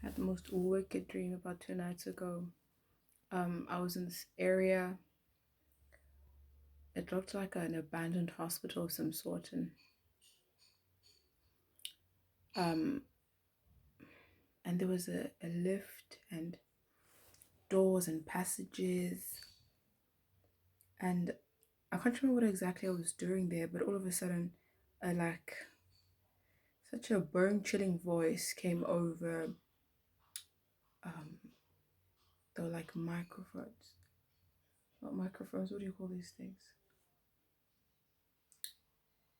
Had the most wicked dream about 2 nights ago. I was in this area. It looked like an abandoned hospital of some sort, um, and there was a lift and doors and passages, and I can't remember what exactly I was doing there, but all of a sudden, like such a bone chilling voice came over um, the like microphones. Not microphones. What do you call these things?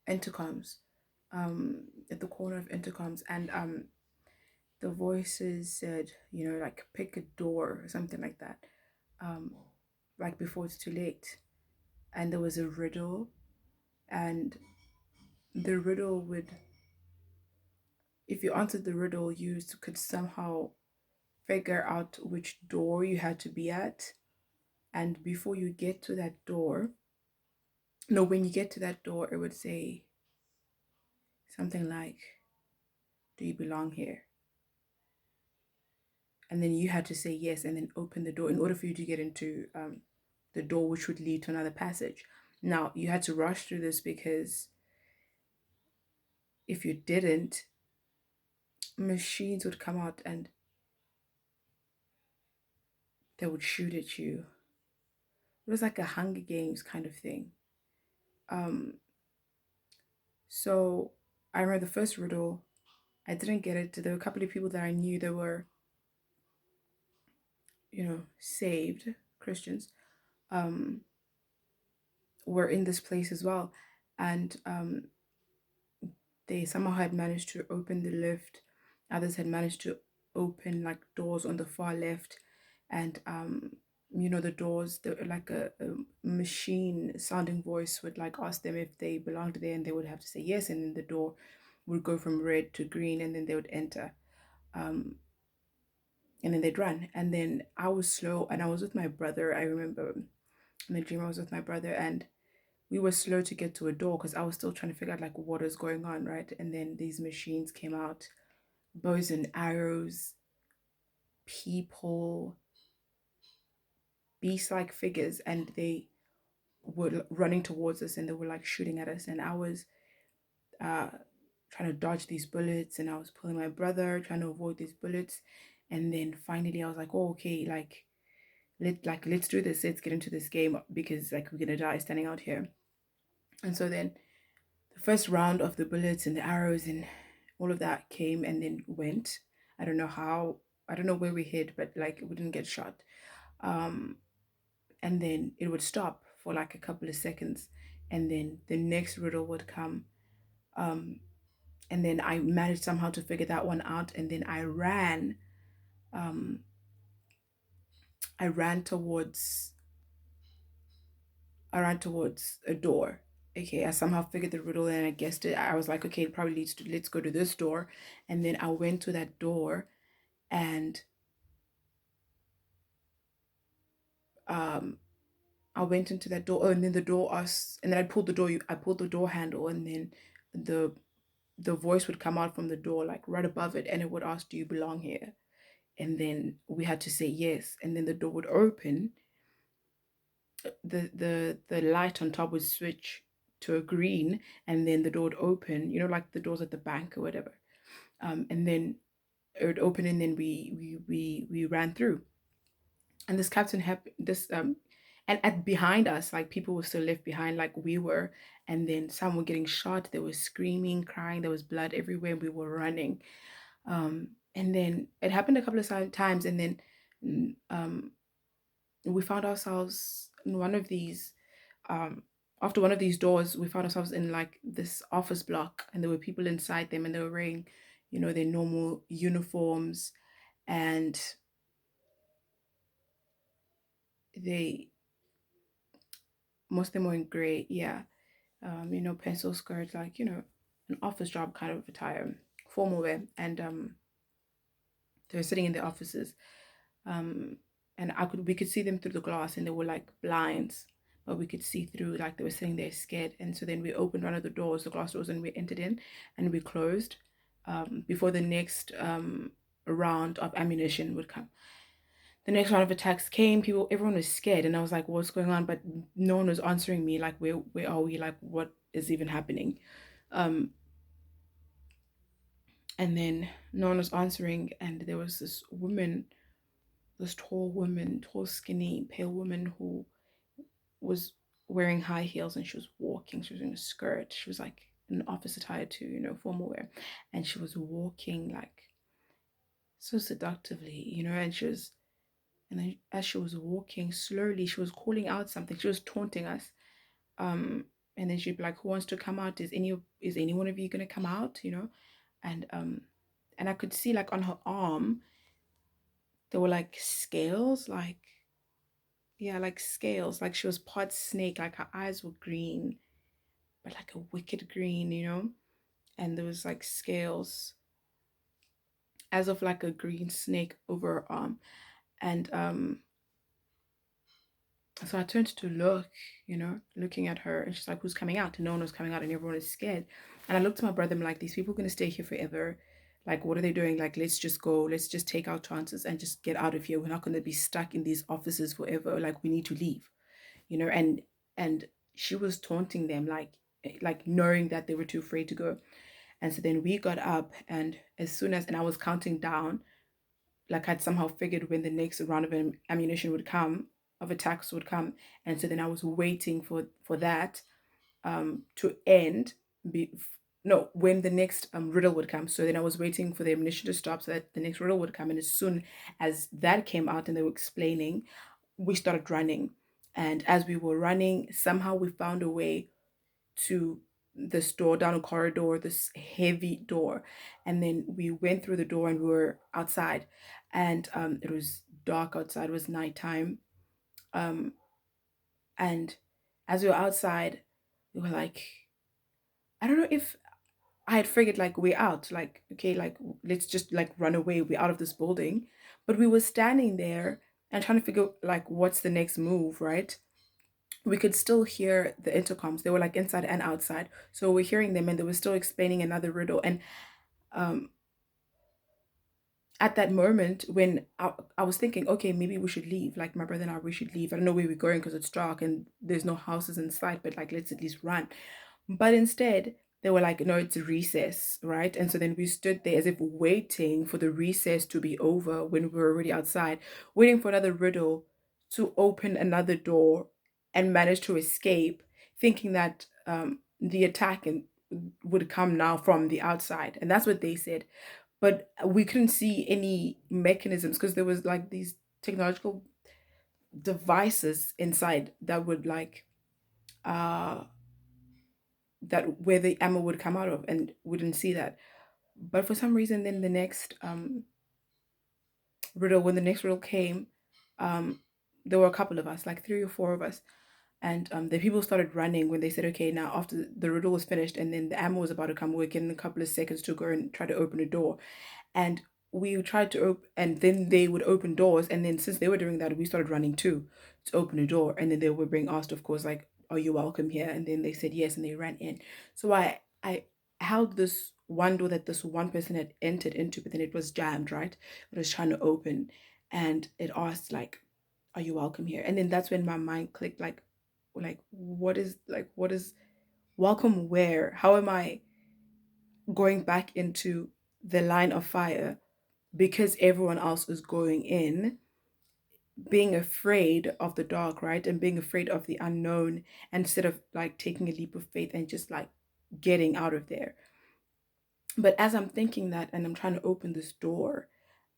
Intercoms. At the corner of intercoms, and the voices said, like pick a door or something like that, um, like before it's too late. And there was a riddle, and the riddle would, if you answered the riddle, you could somehow figure out which door you had to be at. And before you get to that door, no, when you get to that door, it would say something like, do you belong here? And then you had to say yes and then open the door in order for you to get into the door which would lead to another passage. Now you had to rush through this because if you didn't, machines would come out and they would shoot at you. It was like a Hunger Games kind of thing. um so I remember the first riddle, I didn't get it. There were a couple of people that I knew that were, saved Christians, um were in this place as well. And they somehow had managed to open the lift. Others had managed to open like doors on the far left, and the doors, like a machine sounding voice would like ask them if they belonged there, and they would have to say yes, and then the door would go from red to green, and then they would enter, um, and then they'd run. And then I was slow, and I was with my brother. I remember in the dream I was with my brother, and we were slow to get to a door because I was still trying to figure out like what is going on, right? And then these machines came out, bows and arrows, people, beast-like figures, and they were running towards us and they were like shooting at us. And I was uh trying to dodge these bullets, and I was pulling my brother trying to avoid these bullets. And then finally I was like, oh, okay, let's do this. Let's get into this game because like we're gonna die standing out here. And so then the first round of the bullets and the arrows and all of that came and then went. I don't know how, I don't know where we hid, but like we didn't get shot. Um, and then it would stop for like a couple of seconds, and then the next riddle would come. Um, and then I managed somehow to figure that one out, and then Um, I ran towards I ran towards a door. Okay, I somehow figured the riddle and I guessed it. I was like, okay, it probably leads to, let's go to this door. And then I went to that door, and um I went into that door. Oh, and then the door asked, and then I pulled the door handle, and then the the voice would come out from the door, like right above it, and it would ask, do you belong here? And then we had to say yes, and then the door would open. The light on top would switch to a green, and then the door would open, like the doors at the bank or whatever. And then it would open, and then we ran through. And this captain had this and at behind us, like people were still left behind like we were. And then some were getting shot, they were screaming, crying, there was blood everywhere, we were running. And then it happened a couple of times, and then we found ourselves in one of these um after one of these doors, we found ourselves in like this office block, and there were people inside them, and they were wearing, their normal uniforms. And they most of them were in gray, yeah. Pencil skirts, like, an office job kind of attire, formal wear. And they were sitting in their offices. Um, and we could see them through the glass, and they were like blinds, but we could see through, like they were sitting there scared. And so then we opened one of the doors, the glass doors, and we entered in, and we closed before the next round of ammunition would come. The next round of attacks came. Everyone was scared, and I was like, "What's going on?" But no one was answering me. Like, where are we? Like, what is even happening? Um, and then no one was answering, and there was this woman, this tall woman, tall, skinny, pale woman who was wearing high heels, and she was walking. She was in a skirt. She was like an office attire too, formal wear, and she was walking like so seductively, and she was. And then as she was walking slowly, she was calling out something. She was taunting us. Um, and then she'd be like, "Who wants to come out? Is any one of you gonna come out?" And I could see like on her arm there were like scales, like yeah, like scales. Like she was part snake. Like her eyes were green, but like a wicked green. And there was like scales as of like a green snake over her arm. And so I turned to look, looking at her, and she's like, "Who's coming out?" And no one was coming out, and everyone is scared. And I looked at my brother, and I'm like, "These people are gonna stay here forever. Like, what are they doing? Like, let's just go. Let's just take our chances and just get out of here. We're not gonna be stuck in these offices forever. Like, we need to leave. And she was taunting them, like knowing that they were too afraid to go. And so then we got up, and and I was counting down, like I'd somehow figured when the next round of ammunition would come, of attacks would come, and so then I was waiting for that to end. Be no When the next riddle would come. So then I was waiting for the ammunition to stop so that the next riddle would come, and as soon as that came out and they were explaining, we started running. And as we were running, somehow we found a way to this door down a corridor, this heavy door. And then we went through the door and we were outside. And it was dark outside, it was nighttime. Um, and as we were outside, we were like, I don't know if I had figured like we're out, like, okay, like let's just like run away, we're out of this building. But we were standing there and trying to figure like what's the next move, right? We could still hear the intercoms. They were like inside and outside. So we're hearing them and they were still explaining another riddle. And um at that moment when I was thinking, okay, maybe we should leave. Like my brother and I, we should leave. I don't know where we're going because it's dark and there's no houses in sight, but like let's at least run. But instead, they were like, no, it's a recess, right? And so then we stood there as if waiting for the recess to be over when we were already outside, waiting for another riddle to open another door and manage to escape, thinking that the attack would come now from the outside. And that's what they said. But we couldn't see any mechanisms because there was like these technological devices inside that would like uh that where the ammo would come out of, and we didn't see that. But for some reason, then the next riddle when the next riddle came, um there were a couple of us, like three or four of us, and the people started running when they said, okay, now after the riddle was finished and then the ammo was about to come, we're getting a couple of seconds to go and try to open a door. And we tried to open, and then they would open doors, and then since they were doing that, we started running too to open a door. And then they were being asked, of course, like, "Are you welcome here?" And then they said yes, and they ran in. So I held this one door that this one person had entered into, but then it was jammed, right? It was trying to open, and it asked like, "Are you welcome here?" And then that's when my mind clicked, like what is welcome where? How am I going back into the line of fire because everyone else is going in, being afraid of the dark, right? And being afraid of the unknown instead of like taking a leap of faith and just like getting out of there. But as I'm thinking that and I'm trying to open this door,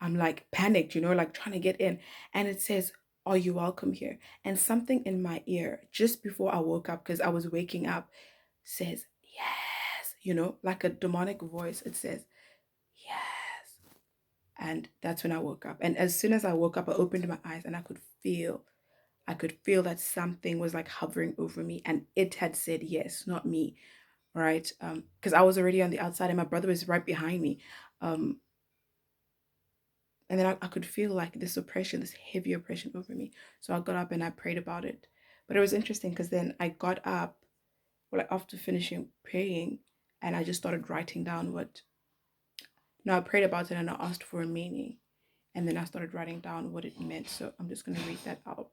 I'm like panicked, like trying to get in. And it says, "Are you welcome here?" And something in my ear just before I woke up, because I was waking up, says, "Yes," like a demonic voice. It says, "Yes." And that's when I woke up. And as soon as I woke up, I opened my eyes and I could feel that something was like hovering over me, and it had said yes, not me, right? Because I was already on the outside and my brother was right behind me. Um, and then I could feel like this oppression, this heavy oppression over me. So I got up and I prayed about it. But it was interesting because then I got up, well, like after finishing praying, and I just started writing down Now I prayed about it and I asked for a meaning. And then I started writing down what it meant. So I'm just going to read that out.